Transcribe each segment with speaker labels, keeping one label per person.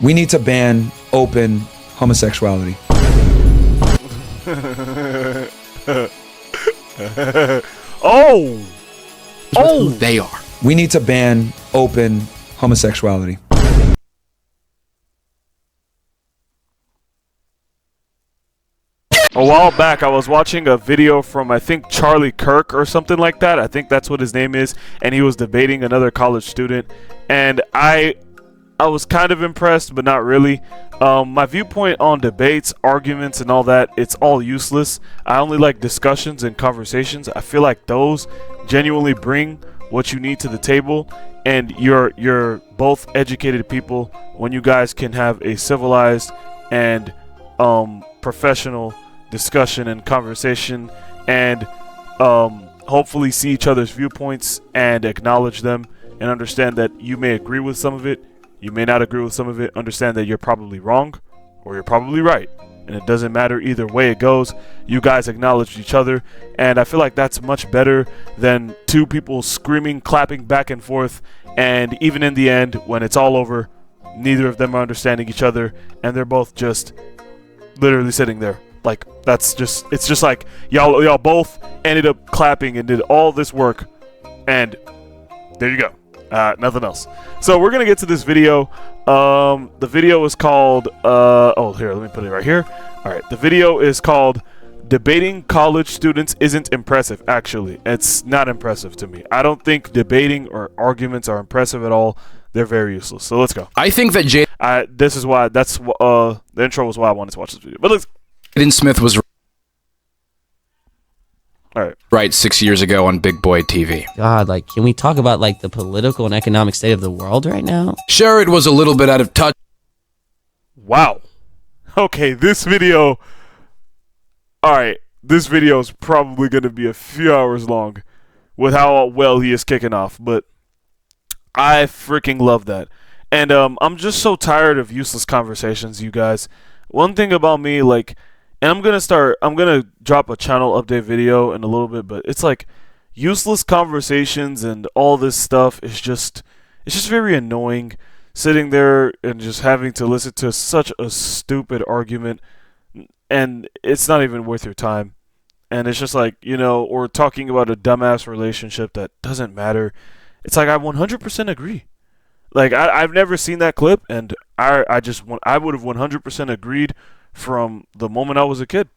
Speaker 1: We need to ban open homosexuality.
Speaker 2: Who they are.
Speaker 1: We need to ban open homosexuality.
Speaker 3: A while back, I was watching a video from, I think, Charlie Kirk or something like that. I think that's what his name is. And he was debating another college student. And I was kind of impressed, but not really. My viewpoint on debates, arguments, and all that, it's all useless. I only like discussions and conversations. I feel like those genuinely bring what you need to the table. And you're both educated people when you guys can have a civilized and professional discussion and conversation, and hopefully see each other's viewpoints and acknowledge them and understand that you may agree with some of it, you may not agree with some of it, understand that you're probably wrong or you're probably right, and it doesn't matter either way it goes. You guys acknowledge each other, and I feel like that's much better than two people screaming, clapping back and forth, and even in the end, when it's all over, neither of them are understanding each other, and they're both just literally sitting there. Like, it's just like y'all both ended up clapping and did all this work, and there you go. Nothing else. So we're gonna get to this video. The video is called here, let me put it right here. All right, the video is called "Debating College Students Isn't Impressive." Actually, it's not impressive to me. I don't think debating or arguments are impressive at all. They're very useless. So let's go.
Speaker 2: I think that
Speaker 3: the intro was why I wanted to watch this video. But let's.
Speaker 2: Jaden Smith was
Speaker 3: All
Speaker 2: right 6 years ago on Big Boy TV.
Speaker 4: God, like, can we talk about, like, the political and economic state of the world right now?
Speaker 2: Sure, it was a little bit out of touch.
Speaker 3: Wow. Okay, this video. Alright, this video is probably going to be a few hours long with how well he is kicking off, but I freaking love that. And I'm just so tired of useless conversations, you guys. One thing about me, like, and I'm gonna drop a channel update video in a little bit, but it's like useless conversations and all this stuff is just, it's just very annoying, sitting there and just having to listen to such a stupid argument, and it's not even worth your time. And it's just like, or talking about a dumbass relationship that doesn't matter. It's like, I 100% agree. Like, I've never seen that clip, and I would have 100% agreed from the moment I was a kid.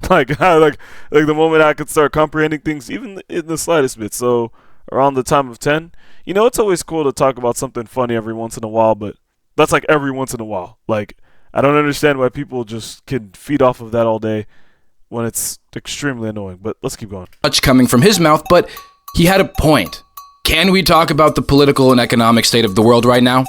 Speaker 3: Like the moment I could start comprehending things, even in the slightest bit. So around the time of 10, it's always cool to talk about something funny every once in a while, but that's like every once in a while. Like, I don't understand why people just can feed off of that all day when it's extremely annoying. But let's keep going.
Speaker 2: Much coming from his mouth, but he had a point. Can we talk about the political and economic state of the world right now?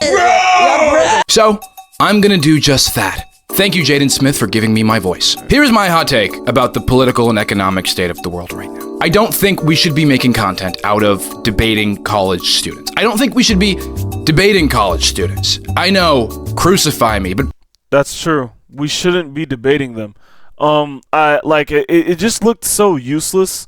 Speaker 2: So, I'm gonna do just that. Thank you, Jaden Smith, for giving me my voice. Here's my hot take about the political and economic state of the world right now. I don't think we should be making content out of debating college students. I don't think we should be debating college students. I know, crucify me, but...
Speaker 3: That's true. We shouldn't be debating them. It just looked so useless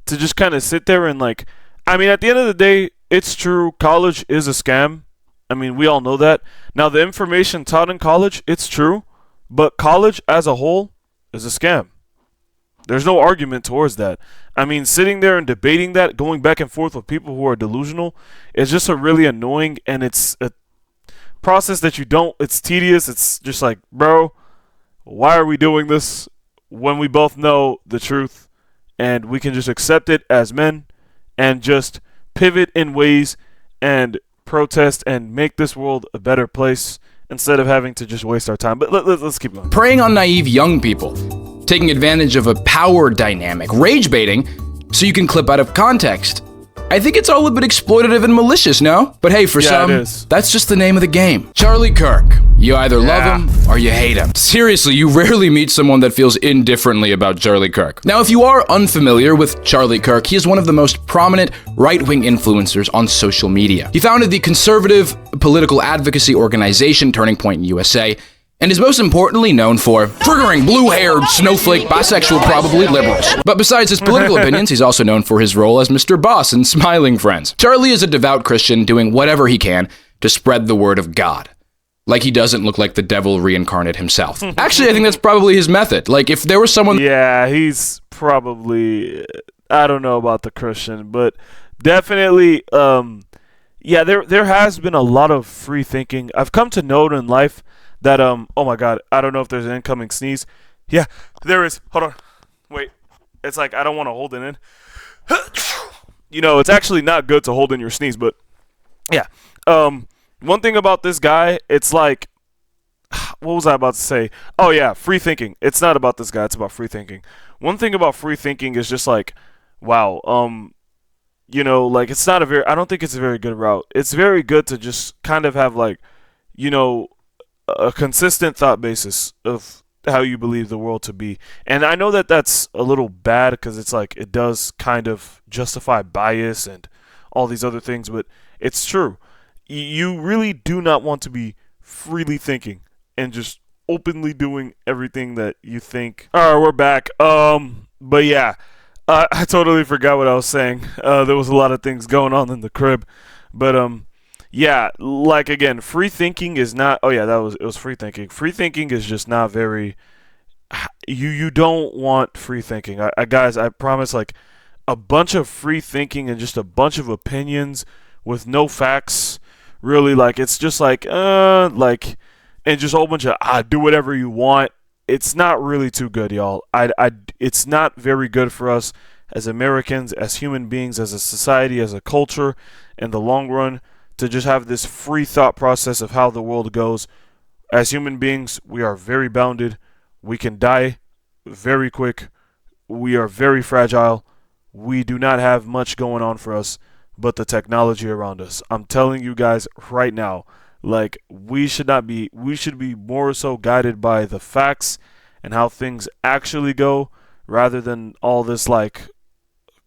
Speaker 3: to just kind of sit there and, like... I mean, at the end of the day, it's true. College is a scam. I mean, we all know that. Now, the information taught in college, it's true. But college as a whole is a scam. There's no argument towards that. I mean, sitting there and debating that, going back and forth with people who are delusional, is just a really annoying, and it's a process that it's tedious. It's just like, bro, why are we doing this when we both know the truth and we can just accept it as men and just pivot in ways and protest and make this world a better place instead of having to just waste our time. But let's keep going.
Speaker 2: Preying on naive young people, taking advantage of a power dynamic, rage baiting, so you can clip out of context. I think it's all a bit exploitative and malicious, no? But hey, for some, that's just the name of the game. Charlie Kirk. You either love him or you hate him. Seriously, you rarely meet someone that feels indifferently about Charlie Kirk. Now, if you are unfamiliar with Charlie Kirk, he is one of the most prominent right-wing influencers on social media. He founded the conservative political advocacy organization Turning Point USA, and is most importantly known for triggering blue-haired, snowflake, bisexual, probably liberals. But besides his political opinions, he's also known for his role as Mr. Boss in Smiling Friends. Charlie is a devout Christian doing whatever he can to spread the word of God. like he doesn't look like the devil reincarnate himself. Actually, I think that's probably his method. Like, if there was someone...
Speaker 3: Yeah, he's probably... I don't know about the Christian, but definitely... yeah, there has been a lot of free thinking. I've come to know in life that... oh my god, I don't know if there's an incoming sneeze. Yeah, there is. Hold on. Wait. It's like, I don't want to hold it in. You know, it's actually not good to hold in your sneeze, but... Yeah. One thing about this guy, it's like, what was I about to say? Oh yeah, free thinking. It's not about this guy, it's about free thinking. One thing about free thinking is just like, wow, you know, like it's not a very, I don't think it's a very good route. It's very good to just kind of have like, you know, a consistent thought basis of how you believe the world to be. And I know that that's a little bad because it's like, it does kind of justify bias and all these other things, but it's true. You really do not want to be freely thinking and just openly doing everything that you think. All right, we're back. But yeah, I totally forgot what I was saying. There was a lot of things going on in the crib, but yeah, like again, free thinking is not. Oh yeah, it was free thinking. Free thinking is just not very. You don't want free thinking, guys. I promise, like a bunch of free thinking and just a bunch of opinions with no facts. Really, like, it's just like, and just a whole bunch of, do whatever you want. It's not really too good, y'all. It's not very good for us as Americans, as human beings, as a society, as a culture, in the long run, to just have this free thought process of how the world goes. As human beings, we are very bounded. We can die very quick. We are very fragile. We do not have much going on for us but the technology around us. I'm telling you guys right now, like, we should be more so guided by the facts and how things actually go rather than all this like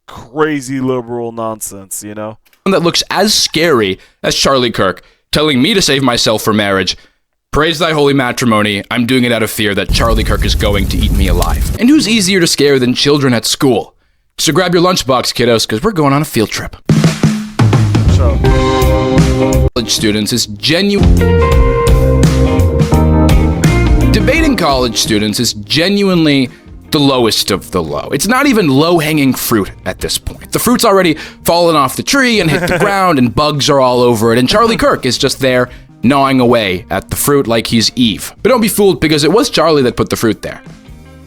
Speaker 3: crazy liberal nonsense, you know?
Speaker 2: That looks as scary as Charlie Kirk telling me to save myself for marriage. Praise thy holy matrimony, I'm doing it out of fear that Charlie Kirk is going to eat me alive. And who's easier to scare than children at school? So grab your lunchbox, kiddos, because we're going on a field trip. College students is debating college students is genuinely the lowest of the low. It's not even low-hanging fruit at this point. The fruit's already fallen off the tree and hit the ground and bugs are all over it, and Charlie Kirk is just there gnawing away at the fruit like he's Eve. But don't be fooled, because it was Charlie that put the fruit there.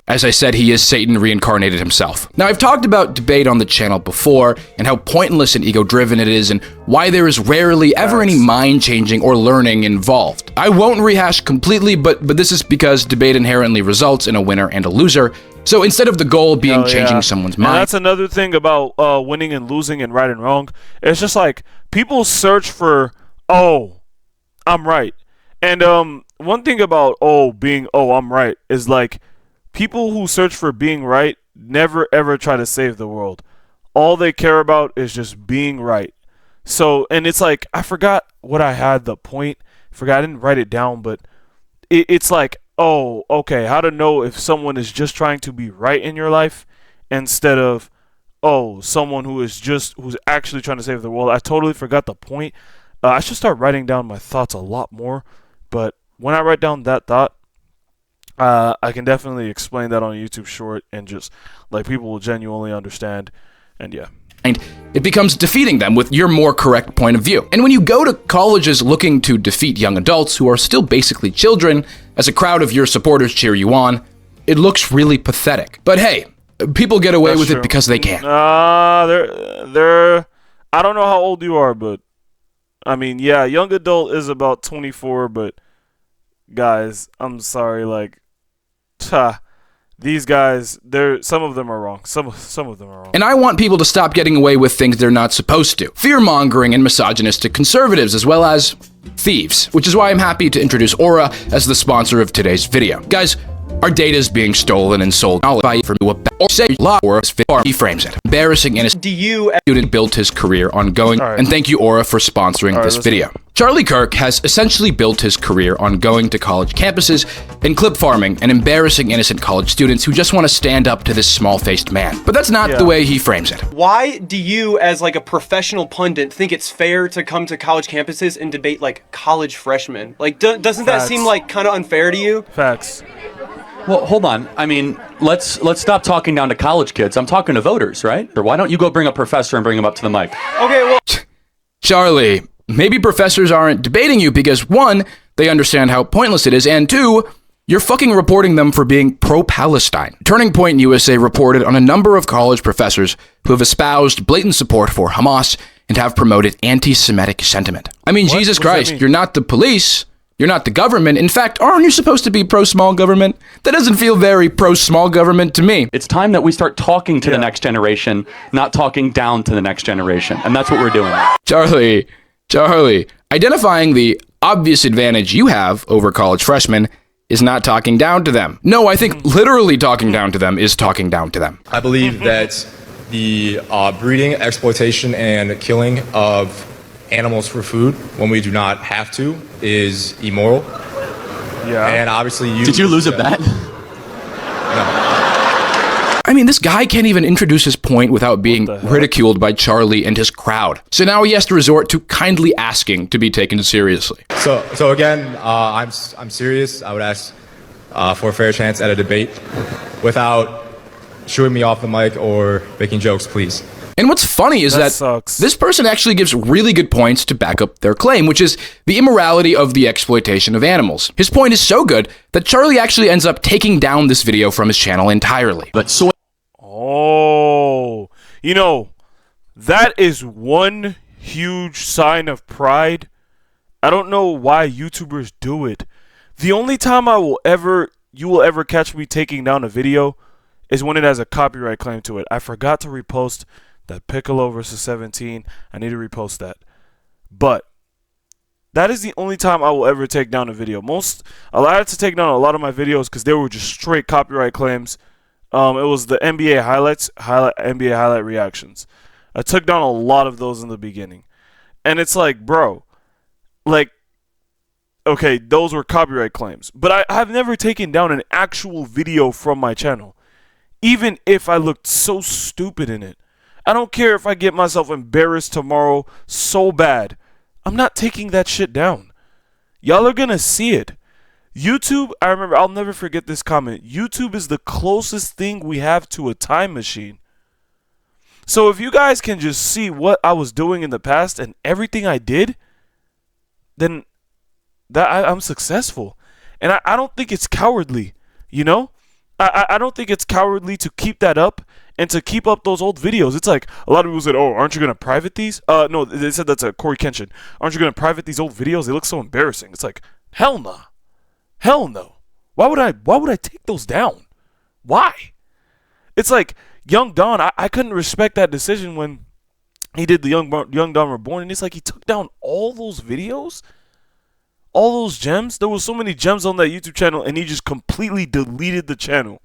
Speaker 2: As I said, he is Satan reincarnated himself. Now, I've talked about debate on the channel before, and how pointless and ego-driven it is, and why there is rarely ever any mind-changing or learning involved. I won't rehash completely, but this is because debate inherently results in a winner and a loser. So instead of the goal being changing someone's mind...
Speaker 3: And that's another thing about winning and losing and right and wrong. It's just like, people search for, oh, I'm right. And one thing about, I'm right, is like, people who search for being right never ever try to save the world. All they care about is just being right. So, and it's like, I forgot what I had the point. I didn't write it down, but it's like, oh, okay, how to know if someone is just trying to be right in your life instead of, oh, someone who's actually trying to save the world. I totally forgot the point. I should start writing down my thoughts a lot more, but when I write down that thought, I can definitely explain that on a YouTube short, and just like people will genuinely understand. And yeah,
Speaker 2: it becomes defeating them with your more correct point of view. And when you go to colleges looking to defeat young adults who are still basically children, as a crowd of your supporters cheer you on, it looks really pathetic. But hey, people get away with it because they can.
Speaker 3: They're I don't know how old you are, but I mean, yeah, young adult is about 24, but guys, I'm sorry, like, these guys, some of them are wrong. Some of them are wrong.
Speaker 2: And I want people to stop getting away with things they're not supposed to. Fear-mongering and misogynistic conservatives, as well as thieves. Which is why I'm happy to introduce Aura as the sponsor of today's video. Guys, our data is being stolen and sold by from you or say law or he frames it. Embarrassing innocent student built his career on going. And thank you, Aura, for sponsoring this video. Charlie Kirk has essentially built his career on going to college campuses and clip farming and embarrassing innocent college students who just want to stand up to this small-faced man. But that's not the way he frames it.
Speaker 5: Why do you, as like a professional pundit, think it's fair to come to college campuses and debate like college freshmen? Like, doesn't that seem like kind of unfair to you?
Speaker 3: Facts.
Speaker 6: Well, hold on. I mean, let's stop talking down to college kids. I'm talking to voters, right? Or why don't you go bring a professor and bring him up to the mic?
Speaker 5: Okay, well...
Speaker 2: Charlie, maybe professors aren't debating you because, one, they understand how pointless it is, and two, you're fucking reporting them for being pro-Palestine. Turning Point USA reported on a number of college professors who have espoused blatant support for Hamas and have promoted anti-Semitic sentiment. I mean, Jesus Christ, you're not the police, you're not the government. In fact, aren't you supposed to be pro-small government? That doesn't feel very pro-small government to me.
Speaker 6: It's time that we start talking to the next generation, not talking down to the next generation. And that's what we're doing.
Speaker 2: Charlie, identifying the obvious advantage you have over college freshmen is not talking down to them. No, I think literally talking down to them is talking down to them.
Speaker 7: I believe that the breeding, exploitation, and killing of animals for food when we do not have to is immoral.
Speaker 3: Yeah.
Speaker 7: And obviously
Speaker 6: Did you lose a bet?
Speaker 2: I mean, this guy can't even introduce his point without being ridiculed by Charlie and his crowd. So now he has to resort to kindly asking to be taken seriously.
Speaker 7: So again, I'm serious. I would ask for a fair chance at a debate without shooing me off the mic or making jokes, please.
Speaker 2: And what's funny is that this person actually gives really good points to back up their claim, which is the immorality of the exploitation of animals. His point is so good that Charlie actually ends up taking down this video from his channel entirely.
Speaker 3: Oh, you know, that is one huge sign of pride. I don't know why YouTubers do it. The only time you will ever catch me taking down a video is when it has a copyright claim to it. I forgot to repost that Piccolo versus 17. I need to repost that. But that is the only time I will ever take down a video. I had to take down a lot of my videos because they were just straight copyright claims. It was the NBA highlight reactions. I took down a lot of those in the beginning. And it's like, bro, like, okay, those were copyright claims. But I've never taken down an actual video from my channel. Even if I looked so stupid in it. I don't care if I get myself embarrassed tomorrow so bad. I'm not taking that shit down. Y'all are gonna see it. YouTube, I remember, I'll never forget this comment. YouTube is the closest thing we have to a time machine. So if you guys can just see what I was doing in the past and everything I did, then I'm successful. And I don't think it's cowardly, you know? I don't think it's cowardly to keep that up and to keep up those old videos. It's like, a lot of people said, oh, aren't you going to private these? No, they said that's a Corey Kenshin. Aren't you going to private these old videos? They look so embarrassing. It's like, hell nah. Hell no. Why would I take those down? Why? It's like, Young Don, I couldn't respect that decision when he did the Young Don Reborn, and it's like he took down all those videos? All those gems? There was so many gems on that YouTube channel, and he just completely deleted the channel.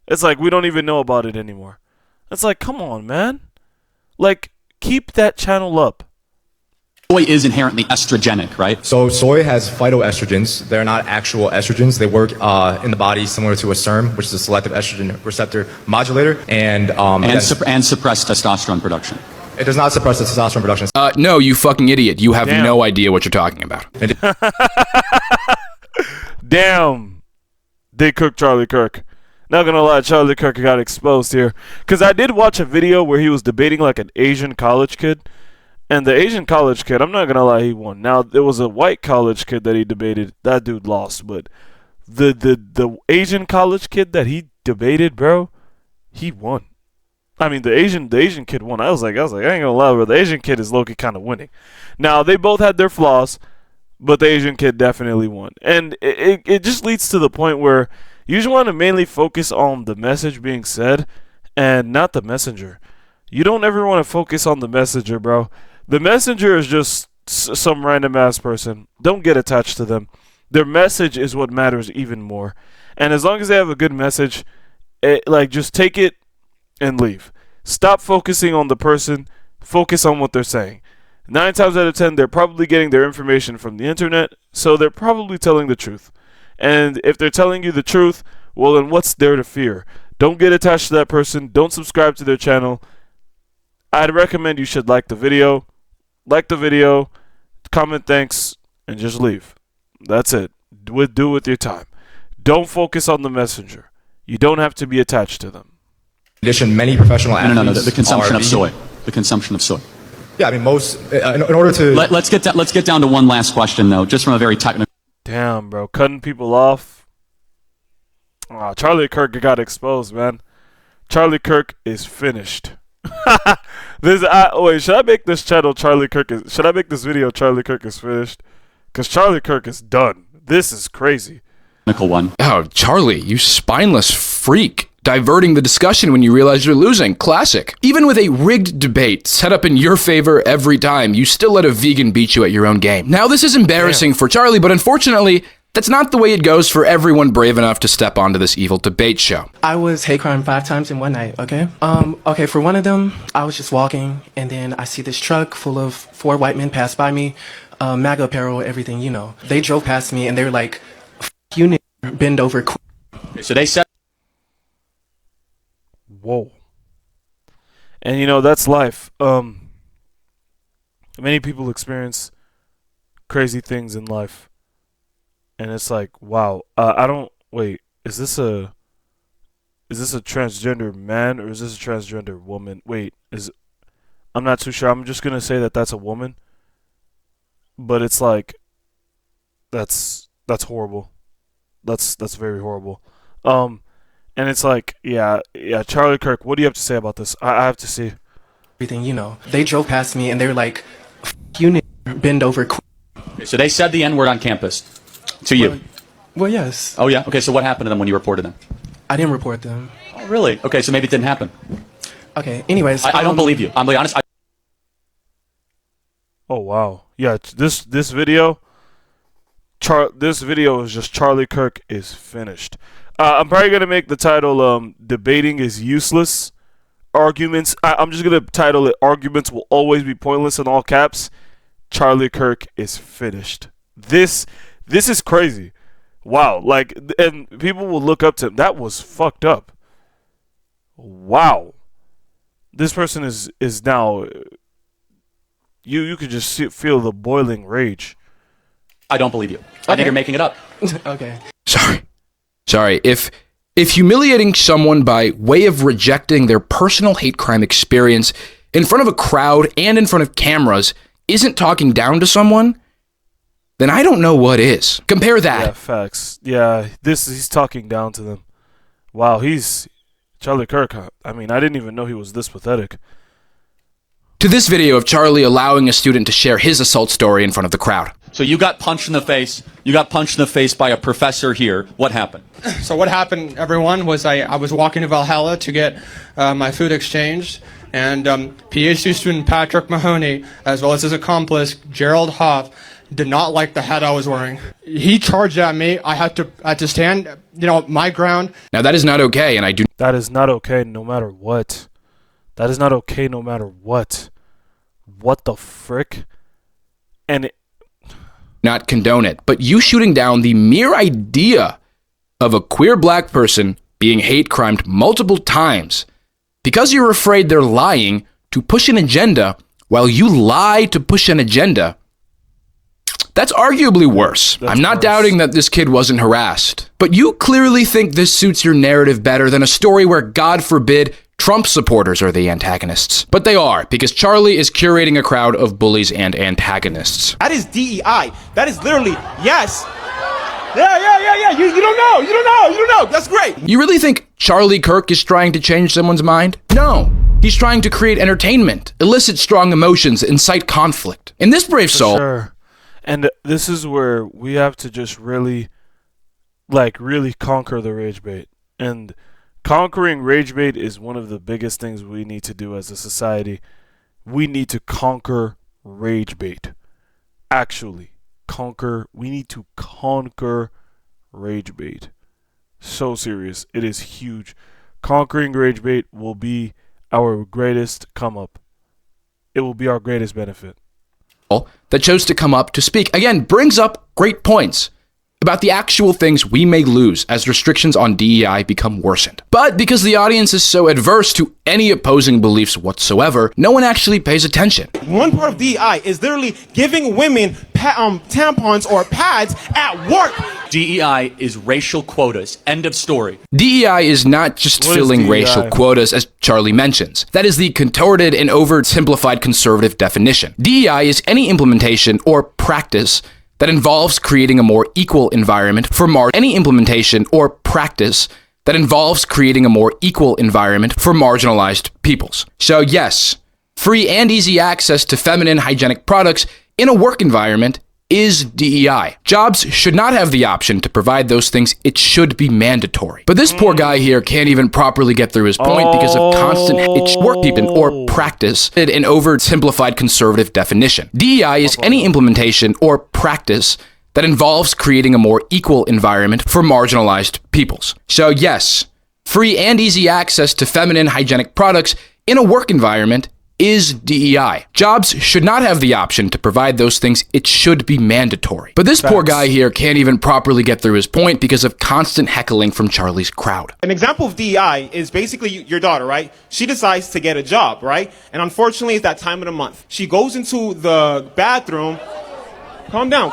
Speaker 3: It's like, we don't even know about it anymore. It's like, come on, man. Like, keep that channel up.
Speaker 6: Soy is inherently estrogenic, right?
Speaker 7: So soy has phytoestrogens. They're not actual estrogens. They work in the body similar to a SERM, which is a selective estrogen receptor modulator, and
Speaker 6: suppress testosterone production.
Speaker 7: It does not suppress the testosterone production.
Speaker 2: No, you fucking idiot. You have no idea what you're talking about.
Speaker 3: Damn. They cooked Charlie Kirk. Not gonna lie, Charlie Kirk got exposed here. Because I did watch a video where he was debating like an Asian college kid. And the Asian college kid, I'm not gonna lie, he won. Now, there was a white college kid that he debated. That dude lost. But the Asian college kid that he debated, bro, he won. I mean, the Asian kid won. I was like, I ain't gonna lie, bro. The Asian kid is low-key kind of winning. Now, they both had their flaws, but the Asian kid definitely won. And it just leads to the point where you just want to mainly focus on the message being said and not the messenger. You don't ever want to focus on the messenger, bro. The messenger is just some random ass person. Don't get attached to them. Their message is what matters even more. And as long as they have a good message, just take it and leave. Stop focusing on the person. Focus on what they're saying. 9 times out of 10, they're probably getting their information from the internet, so they're probably telling the truth. And if they're telling you the truth, well, then what's there to fear? Don't get attached to that person. Don't subscribe to their channel. I'd recommend you should like the video. Like the video, comment thanks, and just leave. That's it. Do it with your time. Don't focus on the messenger. You don't have to be attached to them.
Speaker 7: In addition, many professional athletes
Speaker 6: No, the consumption
Speaker 7: are
Speaker 6: of
Speaker 7: vegan.
Speaker 6: soy. The consumption of soy.
Speaker 7: Yeah, I mean, in order to...
Speaker 6: Let's get down to one last question, though, just from a very technical...
Speaker 3: Damn, bro. Cutting people off. Oh, Charlie Kirk got exposed, man. Charlie Kirk is finished. Wait, should I make this channel should I make this video Charlie Kirk is finished? Because Charlie Kirk is done. This is crazy.
Speaker 6: one.
Speaker 2: Oh, Charlie, you spineless freak. Diverting the discussion when you realize you're losing. Classic. Even with a rigged debate set up in your favor every time, you still let a vegan beat you at your own game. Now, this is embarrassing for Charlie, but unfortunately, that's not the way it goes for everyone brave enough to step onto this evil debate show.
Speaker 8: I was hate crime 5 times in one night, okay? Okay, for one of them, I was just walking, and then I see this truck full of 4 white men pass by me, MAGA apparel, everything, you know. They drove past me, and they were like, "F you, nigger, bend over."
Speaker 6: So they said...
Speaker 3: Whoa. And you know, that's life. Many people experience crazy things in life. And it's like, wow. Wait, is this a transgender man or is this a transgender woman? Wait, I'm not too sure. I'm just going to say that that's a woman. But it's like that's horrible. That's very horrible. And it's like, yeah, Charlie Kirk, what do you have to say about this? I have to see.
Speaker 8: Everything, you know. They drove past me, and they were like, "F you, nigger, bend over."
Speaker 6: So they said the N-word on campus to you?
Speaker 8: Well, yes.
Speaker 6: Oh, yeah? Okay, so what happened to them when you reported them?
Speaker 8: I didn't report them.
Speaker 6: Oh, really? Okay, so maybe it didn't happen.
Speaker 8: Okay, anyways.
Speaker 6: I don't believe you. I'm being honest.
Speaker 3: Oh, wow. Yeah, this video, this video is just Charlie Kirk is finished. I'm probably going to make the title, Debating is Useless. Arguments, I'm just going to title it, Arguments Will Always Be Pointless in all caps. Charlie Kirk is finished. This is crazy. Wow. Like, and people will look up to him. That was fucked up. Wow. This person is now, you could just feel the boiling rage.
Speaker 6: I don't believe you. I think you're making it up.
Speaker 8: Okay.
Speaker 2: Sorry, if humiliating someone by way of rejecting their personal hate crime experience in front of a crowd and in front of cameras isn't talking down to someone, then I don't know what is. Compare that.
Speaker 3: Yeah, facts. Yeah, he's talking down to them. Wow, he's Charlie Kirk. I mean, I didn't even know he was this pathetic.
Speaker 2: To this video of Charlie allowing a student to share his assault story in front of the crowd.
Speaker 6: So you got punched in the face. You got punched in the face by a professor here. What happened?
Speaker 9: So what happened, everyone, was I was walking to Valhalla to get my food exchanged, and PhD student Patrick Mahoney, as well as his accomplice Gerald Hoff, did not like the hat I was wearing. He charged at me. I had to stand, my ground.
Speaker 2: Now that is not okay, and I do.
Speaker 3: That is not okay, no matter what. That is not okay, no matter what. What the frick? And
Speaker 2: not condone it, but you shooting down the mere idea of a queer black person being hate crimed multiple times because you're afraid they're lying to push an agenda while you lie to push an agenda, that's arguably worse. I'm not doubting that this kid wasn't harassed, but you clearly think this suits your narrative better than a story where, God forbid, Trump supporters are the antagonists. But they are, because Charlie is curating a crowd of bullies and antagonists.
Speaker 10: That is DEI. That is literally, yes. Yeah. You don't know. That's great.
Speaker 2: You really think Charlie Kirk is trying to change someone's mind? No. He's trying to create entertainment, elicit strong emotions, incite conflict. In this brave soul...
Speaker 3: Sure. And this is where we have to just really conquer the rage bait. And conquering rage bait is one of the biggest things we need to do as a society. We need to conquer rage bait. Actually, we need to conquer rage bait. So serious. It is huge. Conquering rage bait will be our greatest come up. It will be our greatest benefit.
Speaker 2: that chose to come up to speak. Again, brings up great points about the actual things we may lose as restrictions on DEI become worsened. But because the audience is so adverse to any opposing beliefs whatsoever, no one actually pays attention.
Speaker 10: One part of DEI is literally giving women tampons or pads at work.
Speaker 6: DEI is racial quotas. End of story.
Speaker 2: DEI is not just
Speaker 3: What is
Speaker 2: filling
Speaker 3: DEI?
Speaker 2: racial quotas, as Charlie mentions. That is the contorted and oversimplified conservative definition. DEI is any implementation or practice that involves creating a more equal environment for marginalized peoples. So yes, free and easy access to feminine hygienic products in a work environment is DEI. Jobs should not have the option to provide those things. It should be mandatory. But this poor guy here can't even properly get through his point because of constant workkeeping or practice, an oversimplified conservative definition. DEI is any implementation or practice that involves creating a more equal environment for marginalized peoples. So yes, free and easy access to feminine hygienic products in a work environment is DEI. Jobs should not have the option to provide those things. It should be mandatory. But this poor guy here can't even properly get through his point because of constant heckling from Charlie's crowd.
Speaker 10: An example of DEI is basically your daughter, right? She decides to get a job, right? And unfortunately, it's that time of the month. She goes into the bathroom. Calm down.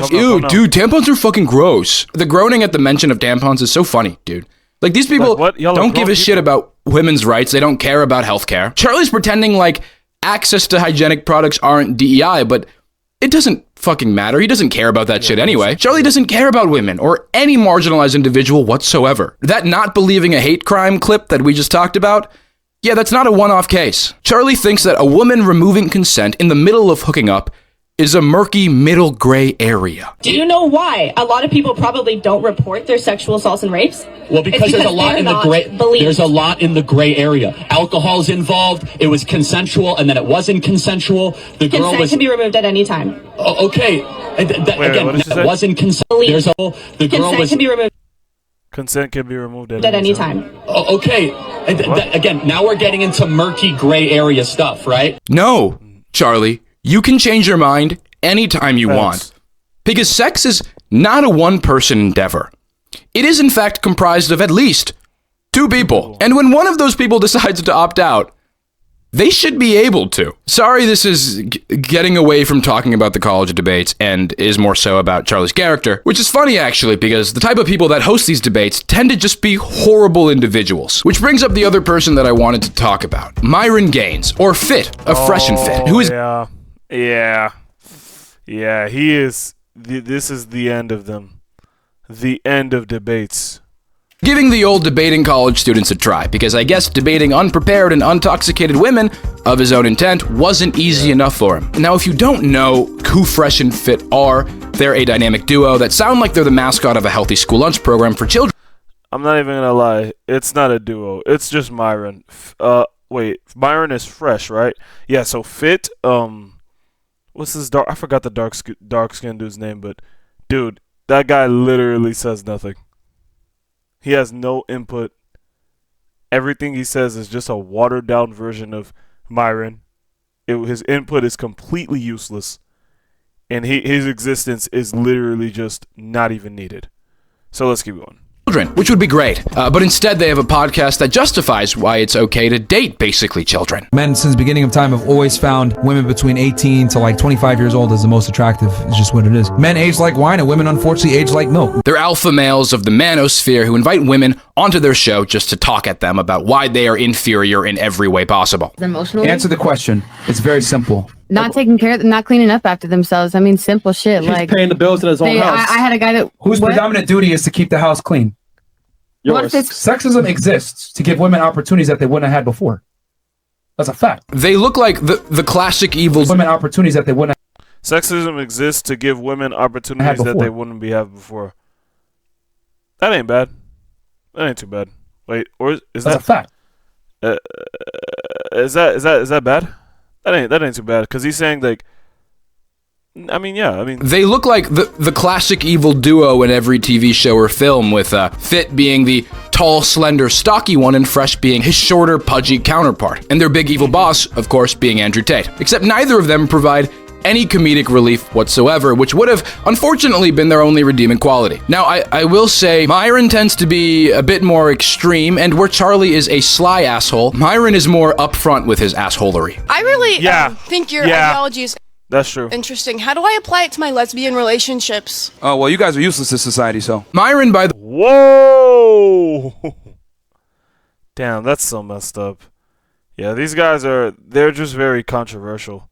Speaker 2: Ew, dude, tampons are fucking gross. The groaning at the mention of tampons is so funny, dude. Like, these people don't give a shit about women's rights. They don't care about healthcare. Charlie's pretending like access to hygienic products aren't DEI, but it doesn't fucking matter. He doesn't care about that shit anyway. Charlie doesn't care about women or any marginalized individual whatsoever. That not believing a hate crime clip that we just talked about, yeah, that's not a one-off case. Charlie thinks that a woman removing consent in the middle of hooking up is a murky middle gray area.
Speaker 11: Do you know why a lot of people probably don't report their sexual assaults and rapes?
Speaker 6: Well, because there's a lot in the gray. There's a lot in the gray area. Alcohol's involved. It was consensual, and then it wasn't consensual. The girl
Speaker 11: Consent
Speaker 6: was.
Speaker 11: can be removed at any time.
Speaker 6: Okay. Again, it wasn't consent. There's a. The girl
Speaker 11: Consent
Speaker 6: was.
Speaker 11: can be removed
Speaker 3: Consent can be removed
Speaker 11: at any time.
Speaker 6: Okay. Again, now we're getting into murky gray area stuff, right?
Speaker 2: No, Charlie. You can change your mind anytime you want. Because sex is not a one-person endeavor. It is in fact comprised of at least two people. And when one of those people decides to opt out, they should be able to. Sorry, this is getting away from talking about the college debates and is more so about Charlie's character, which is funny actually because the type of people that host these debates tend to just be horrible individuals. Which brings up the other person that I wanted to talk about, Myron Gaines, or Fit, of Fresh and Fit, who is...
Speaker 3: Yeah, he is. This is the end of them. The end of debates.
Speaker 2: Giving the old debating college students a try, because I guess debating unprepared and intoxicated women of his own intent wasn't easy enough for him. Now, if you don't know who Fresh and Fit are, they're a dynamic duo that sound like they're the mascot of a healthy school lunch program for children.
Speaker 3: I'm not even gonna lie. It's not a duo. It's just Myron. Wait, Myron is Fresh, right? Yeah, so Fit, what's his I forgot the dark skinned dude's name, but dude, that guy literally says nothing. He has no input. Everything he says is just a watered down version of Myron. His input is completely useless, and his existence is literally just not even needed. So let's keep going.
Speaker 2: Which would be great, but instead they have a podcast that justifies why it's okay to date basically children.
Speaker 1: Men since the beginning of time have always found women between 18 to like 25 years old as the most attractive. It's just what it is. Men age like wine and women unfortunately age like milk.
Speaker 2: They're alpha males of the manosphere who invite women onto their show just to talk at them about why they are inferior in every way possible.
Speaker 12: Emotionally?
Speaker 1: Answer the question. It's very simple.
Speaker 12: Not taking care of, not cleaning up after themselves. I mean, simple shit. He's like
Speaker 9: paying the bills in his own house.
Speaker 12: I had a guy that
Speaker 1: whose predominant duty is to keep the house clean.
Speaker 9: Yours.
Speaker 1: Sexism exists to give women opportunities that they wouldn't have had before. That's a fact.
Speaker 2: They look like the classic evil
Speaker 1: women opportunities that they wouldn't have.
Speaker 3: Sexism exists to give women opportunities that they wouldn't have before. That ain't bad. That ain't too bad. Wait, or is
Speaker 1: That's a fact.
Speaker 3: Is that bad? That ain't too bad because he's saying like. I mean,
Speaker 2: they look like the classic evil duo in every TV show or film, with Fit being the tall, slender, stocky one and Fresh being his shorter, pudgy counterpart, and their big evil boss, of course, being Andrew Tate. Except neither of them provide any comedic relief whatsoever, which would have unfortunately been their only redeeming quality. Now, I will say Myron tends to be a bit more extreme, and where Charlie is a sly asshole, Myron is more upfront with his assholery.
Speaker 13: I really think your ideology is
Speaker 3: that's true.
Speaker 13: Interesting. How do I apply it to my lesbian relationships?
Speaker 14: Oh, well, you guys are useless to society, so.
Speaker 2: Myron, by the...
Speaker 3: Whoa! Damn, that's so messed up. Yeah, these guys they're just very controversial.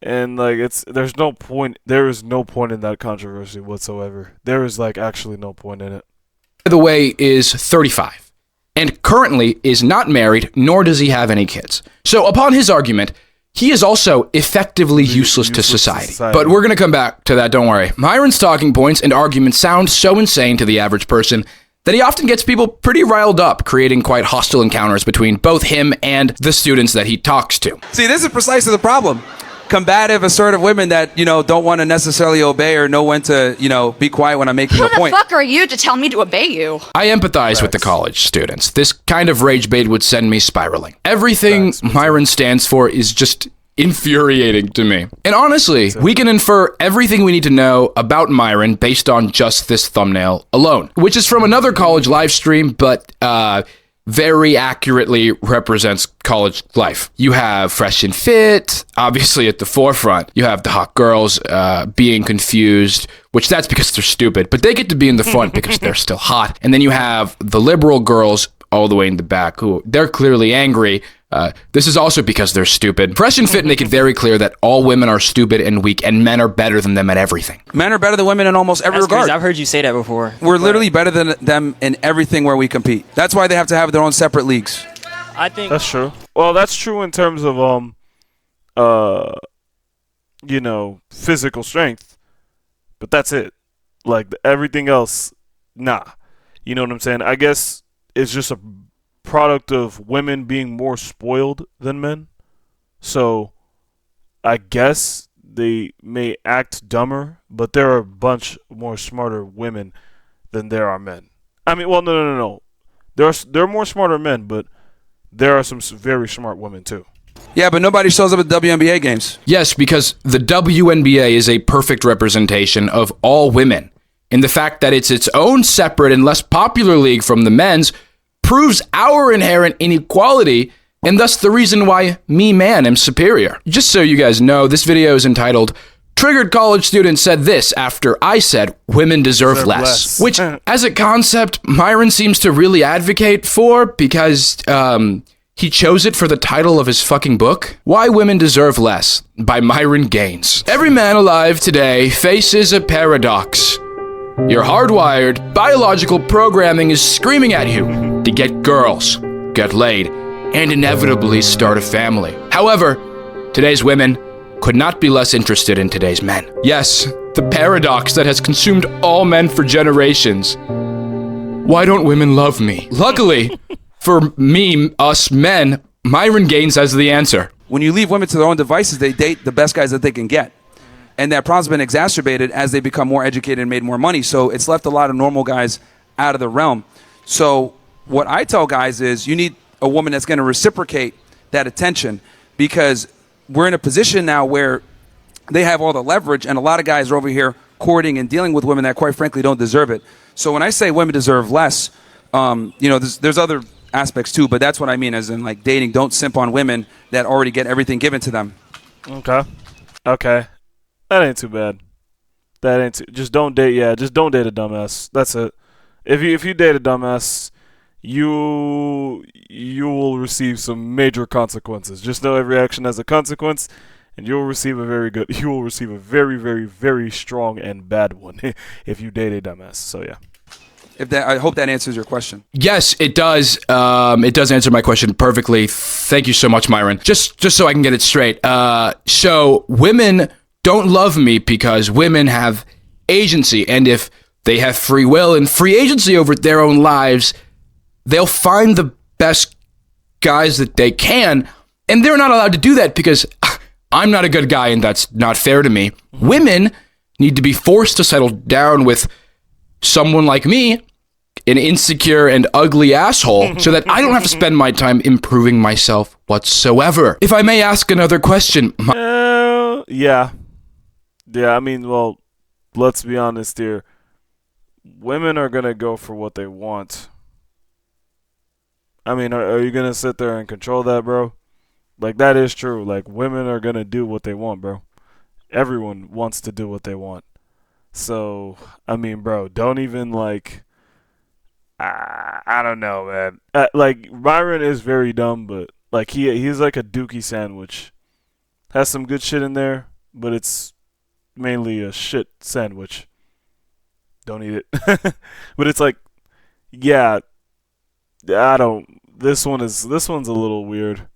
Speaker 3: And, like, there is no point in that controversy whatsoever. There is, like, actually no point in it.
Speaker 2: By the way, is 35. And currently is not married, nor does he have any kids. So, upon his argument, he is also effectively useless to society. But we're going to come back to that, don't worry. Myron's talking points and arguments sound so insane to the average person that he often gets people pretty riled up, creating quite hostile encounters between both him and the students that he talks to.
Speaker 14: See, this is precisely the problem. Combative, assertive women that, don't want to necessarily obey or know when to, be quiet when I'm making a point.
Speaker 15: Who the fuck are you to tell me to obey you?
Speaker 2: I empathize with the college students. This kind of rage bait would send me spiraling. Everything Myron stands for is just infuriating to me. And honestly, we can infer everything we need to know about Myron based on just this thumbnail alone, which is from another college live stream, but very accurately represents college life. You have Fresh and Fit, obviously at the forefront. You have the hot girls being confused, which that's because they're stupid, but they get to be in the front because they're still hot. And then you have the liberal girls all the way in the back who they're clearly angry. This is also because they're stupid. Fresh and Fit make it very clear that all women are stupid and weak, and men are better than them at everything.
Speaker 14: Men are better than women in almost every regard.
Speaker 4: Crazy. I've heard you say that before.
Speaker 14: We're literally better than them in everything where we compete. That's why they have to have their own separate leagues.
Speaker 4: I think
Speaker 3: that's true. Well, that's true in terms of physical strength, but that's it. Like everything else, nah. You know what I'm saying? I guess it's just a product of women being more spoiled than men. So I guess they may act dumber, but there are a bunch more smarter women than there are men. I mean, well, no. There are more smarter men, but there are some very smart women too.
Speaker 14: Yeah, but nobody shows up at WNBA games.
Speaker 2: Yes, because the WNBA is a perfect representation of all women. And the fact that it's its own separate and less popular league from the men's proves our inherent inequality, and thus the reason why me, man, am superior. Just so you guys know, this video is entitled, Triggered College Student Said This After I Said Women Deserve Less. Which, as a concept, Myron seems to really advocate for because he chose it for the title of his fucking book, Why Women Deserve Less, by Myron Gaines. Every man alive today faces a paradox. Your hardwired, biological programming is screaming at you to get girls, get laid, and inevitably start a family. However, today's women could not be less interested in today's men. Yes, the paradox that has consumed all men for generations. Why don't women love me? Luckily, for me, us men, Myron Gaines has the answer.
Speaker 14: When you leave women to their own devices, they date the best guys that they can get. And that problem's been exacerbated as they become more educated and made more money. So it's left a lot of normal guys out of the realm. So what I tell guys is you need a woman that's going to reciprocate that attention, because we're in a position now where they have all the leverage, and a lot of guys are over here courting and dealing with women that quite frankly don't deserve it. So when I say women deserve less, there's other aspects too, but that's what I mean, as in like dating. Don't simp on women that already get everything given to them.
Speaker 3: Okay. That ain't too bad. Just don't date. Yeah, just don't date a dumbass. That's it. If you date a dumbass, you will receive some major consequences. Just know every action has a consequence, and you will receive a very, very, very strong and bad one if you date a dumbass. So yeah.
Speaker 14: I hope that answers your question.
Speaker 2: Yes, it does. It does answer my question perfectly. Thank you so much, Myron. Just so I can get it straight. So women don't love me because women have agency, and if they have free will and free agency over their own lives, they'll find the best guys that they can, and they're not allowed to do that because I'm not a good guy, and that's not fair to me. Women need to be forced to settle down with someone like me, an insecure and ugly asshole, so that I don't have to spend my time improving myself whatsoever. If I may ask another question.
Speaker 3: Yeah. I mean, well, let's be honest here. Women are gonna go for what they want. I mean, are you gonna sit there and control that, bro? Like, that is true. Like, women are gonna do what they want, bro. Everyone wants to do what they want. So, I mean, bro, don't even, like, I don't know, man. Like, Myron is very dumb, but, like, he's like a Dookie sandwich. Has some good shit in there, but it's mainly a shit sandwich. Don't eat it. But it's like, yeah, this one's a little weird.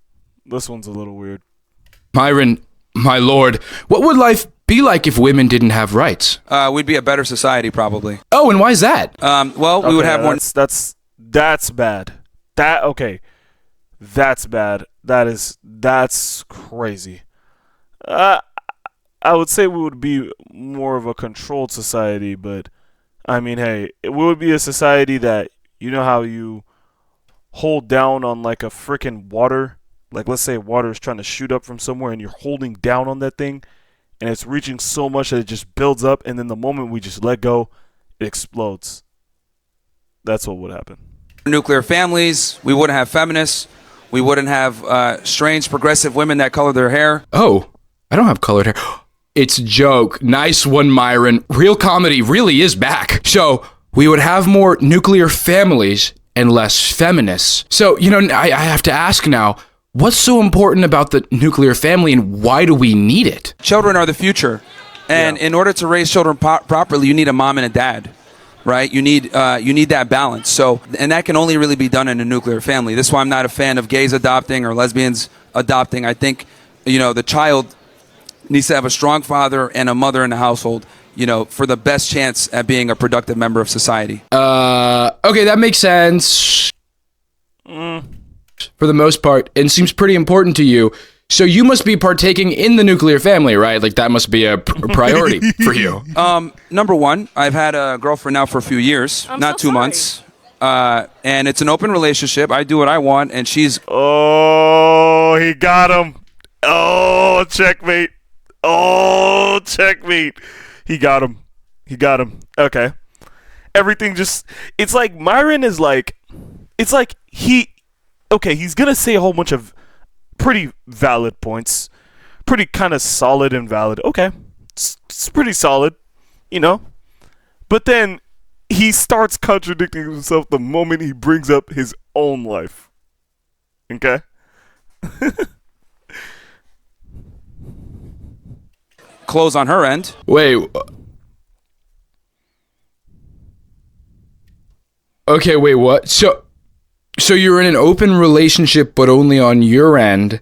Speaker 2: Myron, my lord, what would life be like if women didn't have rights?
Speaker 14: We'd be a better society, probably.
Speaker 2: Oh, and why is that?
Speaker 14: Well, we would have more.
Speaker 3: That's bad. That's bad. That's crazy. I would say we would be more of a controlled society, but I mean, hey, we would be a society that, you know how you hold down on like a freaking water? Like, let's say water is trying to shoot up from somewhere and you're holding down on that thing and it's reaching so much that it just builds up, and then the moment we just let go, it explodes. That's what would happen.
Speaker 14: Nuclear families, we wouldn't have feminists, we wouldn't have strange progressive women that color their hair.
Speaker 2: Oh, I don't have colored hair. It's a joke. Nice one, Myron. Real comedy really is back. So we would have more nuclear families and less feminists. So, you know, I have to ask now, what's so important about the nuclear family and why do we need it?
Speaker 14: Children are the future. And in order to raise children properly, you need a mom and a dad, right? You need that balance. So, and that can only really be done in a nuclear family. This is why I'm not a fan of gays adopting or lesbians adopting. I think, you know, the child needs to have a strong father and a mother in the household, you know, for the best chance at being a productive member of society.
Speaker 2: Okay, that makes sense. For the most part, and seems pretty important to you. So you must be partaking in the nuclear family, right? Like, that must be a priority for you.
Speaker 14: Number one, I've had a girlfriend now for a few years, not 2 months. And it's an open relationship. I do what I want, and she's...
Speaker 3: Oh, he got him. Oh, checkmate. Oh, checkmate. He got him. Okay. Everything just... It's like Myron is like... It's like okay, he's going to say a whole bunch of pretty valid points. Pretty kind of solid and valid. Okay. It's pretty solid, you know? But then he starts contradicting himself the moment he brings up his own life. Okay?
Speaker 14: Close on her end.
Speaker 2: Wait. Okay, wait, what? So you're in an open relationship, but only on your end.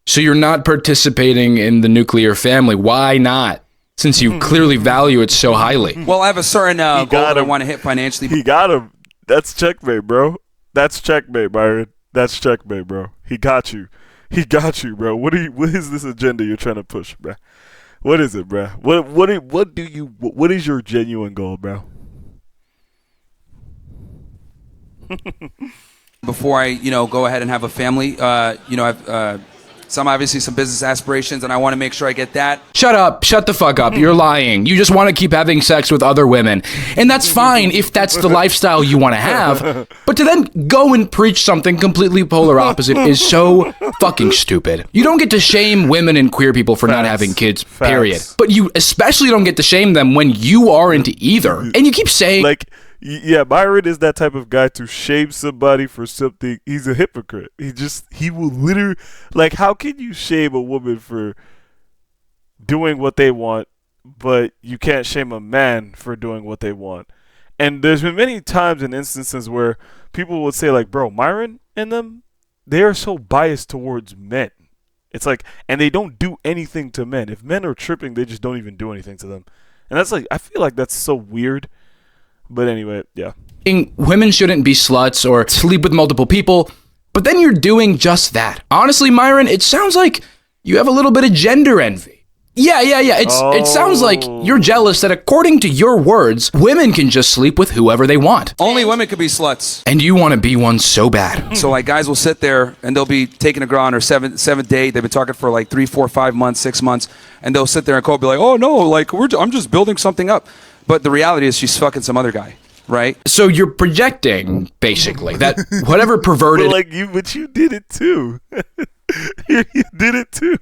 Speaker 2: So you're not participating in the nuclear family. Why not? Since you clearly value it so highly.
Speaker 14: Well, I have a certain goal that I want to hit financially.
Speaker 3: He got him. That's checkmate, bro. That's checkmate, Byron. That's checkmate, bro. He got you. Bro. What is this agenda you're trying to push, bro? What is it, bro? What is your genuine goal, bro?
Speaker 14: Before I, go ahead and have a family, I've some business aspirations, and I want to make sure I get that.
Speaker 2: Shut up. Shut the fuck up. You're lying. You just want to keep having sex with other women. And that's fine if that's the lifestyle you want to have. But to then go and preach something completely polar opposite is so fucking stupid. You don't get to shame women and queer people for not having kids, period. But you especially don't get to shame them when you aren't either. And you keep saying...
Speaker 3: Yeah, Byron is that type of guy to shame somebody for something. He's a hypocrite. He will literally, how can you shame a woman for doing what they want, but you can't shame a man for doing what they want? And there's been many times and instances where people would say, bro, Myron and them, they are so biased towards men. It's and they don't do anything to men. If men are tripping, they just don't even do anything to them. And that's I feel like that's so weird. But anyway, yeah.
Speaker 2: Women shouldn't be sluts or sleep with multiple people, but then you're doing just that. Honestly, Myron, it sounds like you have a little bit of gender envy. Yeah. It sounds like you're jealous that according to your words, women can just sleep with whoever they want.
Speaker 14: Only women could be sluts.
Speaker 2: And you want to be one so bad.
Speaker 14: So like guys will sit there and they'll be taking a girl on her seventh date. They've been talking for like 3, 4, 5 months, 6 months, and they'll sit there and be like, oh no, like I'm just building something up. But the reality is she's fucking some other guy. Right?
Speaker 2: So you're projecting, basically, that whatever perverted...
Speaker 3: but you did it too. You did it too.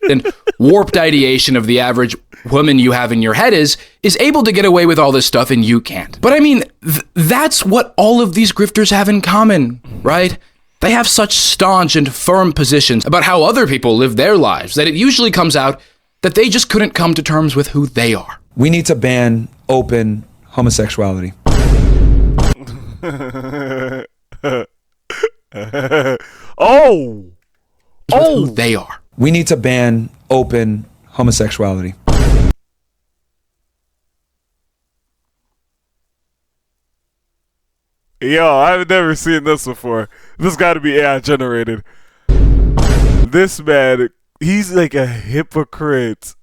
Speaker 2: and warped ideation of the average woman you have in your head is able to get away with all this stuff and you can't. But I mean, that's what all of these grifters have in common, right? They have such staunch and firm positions about how other people live their lives that it usually comes out that they just couldn't come to terms with who they are.
Speaker 1: We need to ban open homosexuality.
Speaker 3: Oh,
Speaker 2: who they are.
Speaker 1: We need to ban open homosexuality.
Speaker 3: Yo, I've never seen this before. This got to be AI generated. This man, he's like a hypocrite.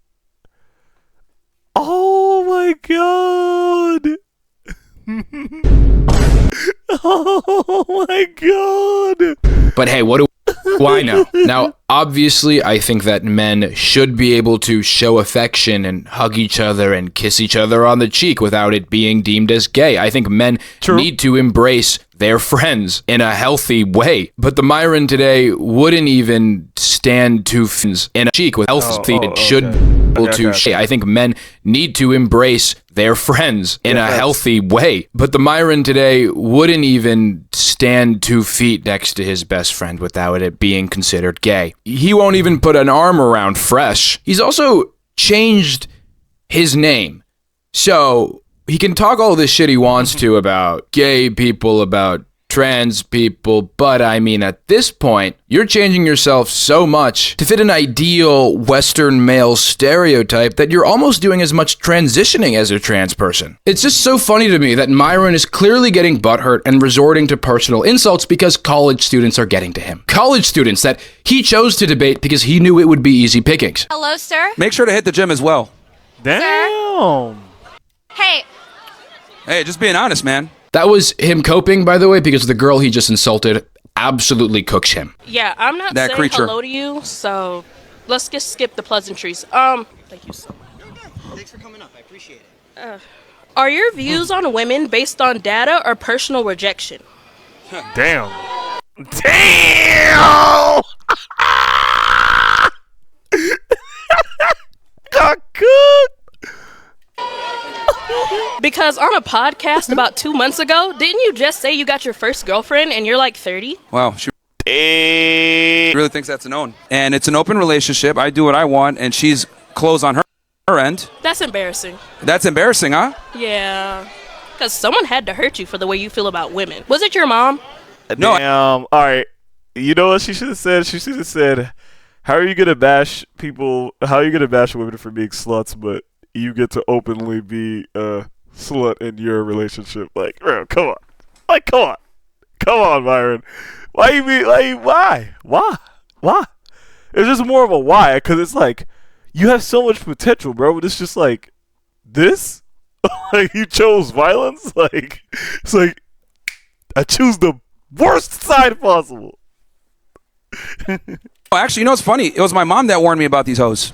Speaker 3: Oh my god. Oh my god.
Speaker 2: But hey, what do I know? Now, obviously, I think that men should be able to show affection and hug each other and kiss each other on the cheek without it being deemed as gay. I think men need to embrace their friends in a healthy way. But the Myron today wouldn't even stand to friends in a cheek with healthy. It should be able to. I think men need to embrace their friends in a healthy way. But the Myron today wouldn't even stand 2 feet next to his best friend without it being considered gay. He won't even put an arm around Fresh. He's also changed his name. So he can talk all this shit he wants to about gay people, about trans people, but I mean, at this point, you're changing yourself so much to fit an ideal Western male stereotype that you're almost doing as much transitioning as a trans person. It's just so funny to me that Myron is clearly getting butthurt and resorting to personal insults because college students are getting to him. College students that he chose to debate because he knew it would be easy pickings.
Speaker 15: Hello, sir.
Speaker 14: Make sure to hit the gym as well.
Speaker 3: Damn.
Speaker 15: Hey.
Speaker 14: Hey, just being honest, man.
Speaker 2: That was him coping, by the way, because the girl he just insulted absolutely cooks him.
Speaker 16: Yeah, I'm not
Speaker 14: That
Speaker 16: saying
Speaker 14: creature.
Speaker 16: hello to you, so let's just skip the pleasantries. Thank you so much.
Speaker 17: Thanks for coming up. I appreciate it.
Speaker 16: Are your views on women based on data or personal rejection?
Speaker 3: Damn. Damn. Got cooked.
Speaker 16: Because on a podcast about 2 months ago, didn't you just say you got your first girlfriend and you're like 30?
Speaker 14: Wow, she really thinks that's an own. And it's an open relationship. I do what I want, and she's closed on her end.
Speaker 16: That's embarrassing.
Speaker 14: That's embarrassing, huh?
Speaker 16: Yeah. Because someone had to hurt you for the way you feel about women. Was it your mom?
Speaker 14: No.
Speaker 3: All right. You know what she should have said? She should have said, how are you going to bash people? How are you going to bash women for being sluts, but you get to openly be a slut in your relationship? Like, bro, come on. Like, come on. Come on, Myron. Why? It's just more of a why, because it's like, you have so much potential, bro, but it's just like, this? Like, you chose violence? Like, it's like, I choose the worst side possible.
Speaker 14: Actually, you know what's funny? It was my mom that warned me about these hoes.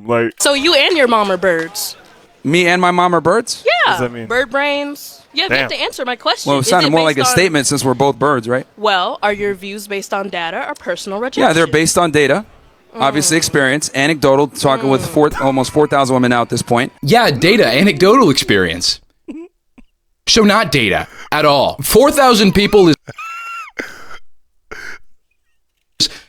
Speaker 3: Like,
Speaker 16: so you and your mom are birds?
Speaker 14: Me and my mom are birds?
Speaker 16: Yeah.
Speaker 3: What does that mean?
Speaker 16: Bird brains. You have yet to answer my question.
Speaker 14: Well, it sounded more like a statement since we're both birds, right?
Speaker 16: Well, are your views based on data or personal rejection?
Speaker 14: Yeah, they're based on data. Obviously, experience, anecdotal, talking with almost 4,000 women now at this point.
Speaker 2: Yeah, data, anecdotal experience. So not data at all. 4,000 people is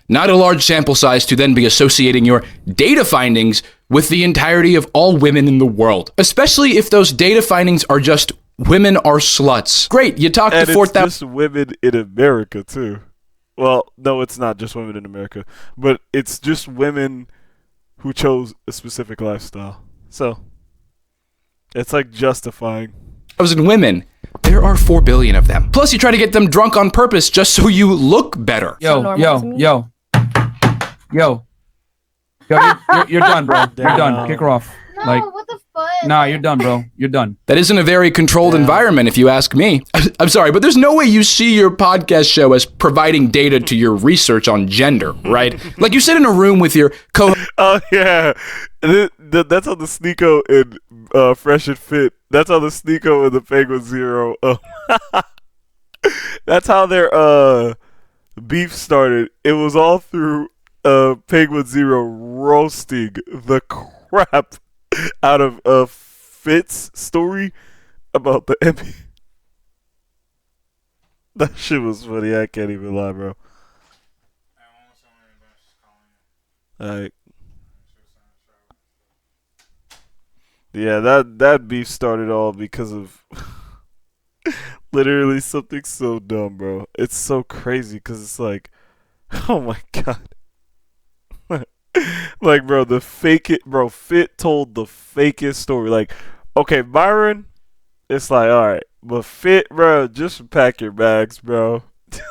Speaker 2: not a large sample size to then be associating your data findings with the entirety of all women in the world. Especially if those data findings are just women are sluts. Great, you talked to 4,000.
Speaker 3: It's just women in America, too. Well, no, it's not just women in America, but it's just women who chose a specific lifestyle. So, it's like justifying.
Speaker 2: 1,000 women. There are 4 billion of them. Plus, you try to get them drunk on purpose just so you look better.
Speaker 1: Yo. Yo, you're done, bro. You're done. Kick her off. What the fuck? Nah, you're done, bro. You're done.
Speaker 2: That isn't a very controlled environment, if you ask me. I'm sorry, but there's no way you see your podcast show as providing data to your research on gender, right? Like you sit in a room with your co.
Speaker 3: Oh yeah, that's on the Sneeko in Fresh and Fit. That's on the Sneeko in the Penguin Zero. That's how their beef started. It was all through Penguin Zero roasting the crap out of Fit's story about the NBA. That shit was funny. I can't even lie, bro. Alright. Yeah, that beef started all because of literally something so dumb, bro. It's so crazy because it's like, oh my god. Like, bro, Fit told the fakest story. Like, okay, Byron, it's like, all right, but Fit, bro, just pack your bags, bro.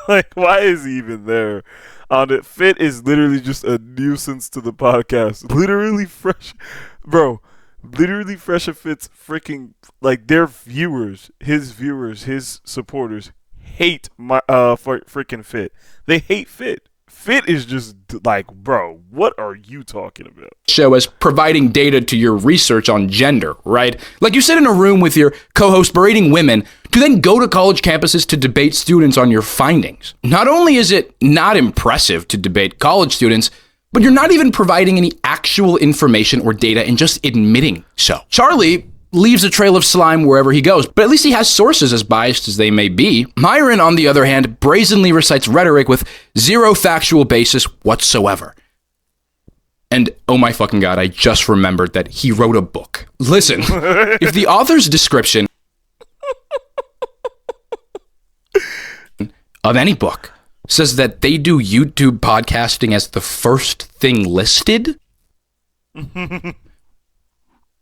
Speaker 3: Like, why is he even there on it? Fit is literally just a nuisance to the podcast. Literally Fresh, bro. Literally Fresh and Fit's freaking, like, their viewers, his supporters hate my freaking Fit. They hate Fit. Fit is just like, bro, what are you talking about?
Speaker 2: Show as providing data to your research on gender, right? Like you sit in a room with your co-host berating women to then go to college campuses to debate students on your findings. Not only is it not impressive to debate college students, but you're not even providing any actual information or data and just admitting so. Charlie leaves a trail of slime wherever he goes, but at least he has sources, as biased as they may be. Myron, on the other hand, brazenly recites rhetoric with zero factual basis whatsoever. And oh my fucking god, I just remembered that he wrote a book. Listen, if the author's description of any book says that they do YouTube podcasting as the first thing listed,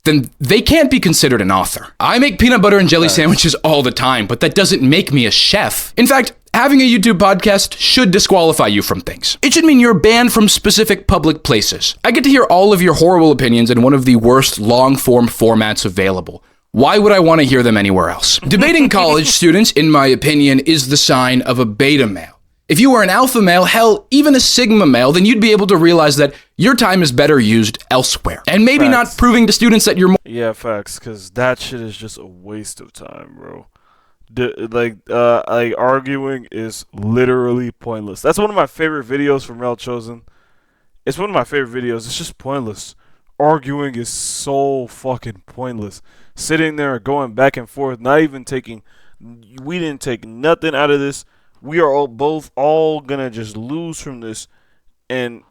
Speaker 2: then they can't be considered an author. I make peanut butter and jelly sandwiches all the time, but that doesn't make me a chef. In fact, having a YouTube podcast should disqualify you from things. It should mean you're banned from specific public places. I get to hear all of your horrible opinions in one of the worst long-form formats available. Why would I want to hear them anywhere else? Debating college students, in my opinion, is the sign of a beta male. If you were an alpha male, hell, even a sigma male, then you'd be able to realize that your time is better used elsewhere. And maybe not proving to students that you're more—
Speaker 3: Yeah, facts, because that shit is just a waste of time, bro. Arguing is literally pointless. That's one of my favorite videos from Rel Chosen. It's one of my favorite videos. It's just pointless. Arguing is so fucking pointless. Sitting there going back and forth, not even taking— we didn't take nothing out of this. We are all gonna just lose from this, and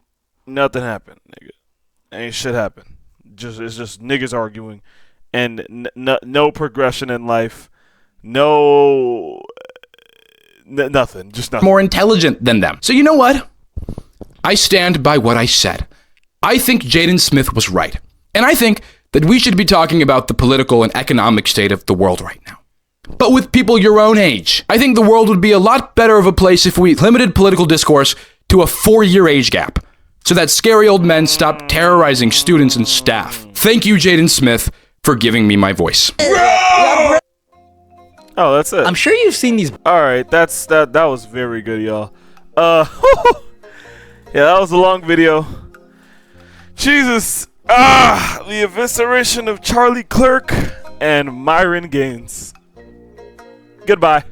Speaker 3: nothing happened, nigga. Ain't shit happen. It's just niggas arguing, and no progression in life, nothing, just nothing.
Speaker 2: More intelligent than them. So you know what? I stand by what I said. I think Jaden Smith was right, and I think that we should be talking about the political and economic state of the world right now. But with people your own age. I think the world would be a lot better of a place if we limited political discourse to a 4-year age gap, so that scary old men stop terrorizing students and staff. Thank you, Jaden Smith, for giving me my voice.
Speaker 3: Oh, that's it.
Speaker 4: I'm sure you've seen these.
Speaker 3: All right, that was very good, y'all. Yeah, that was a long video. Jesus. The evisceration of Charlie Clerk and Myron Gaines. Goodbye.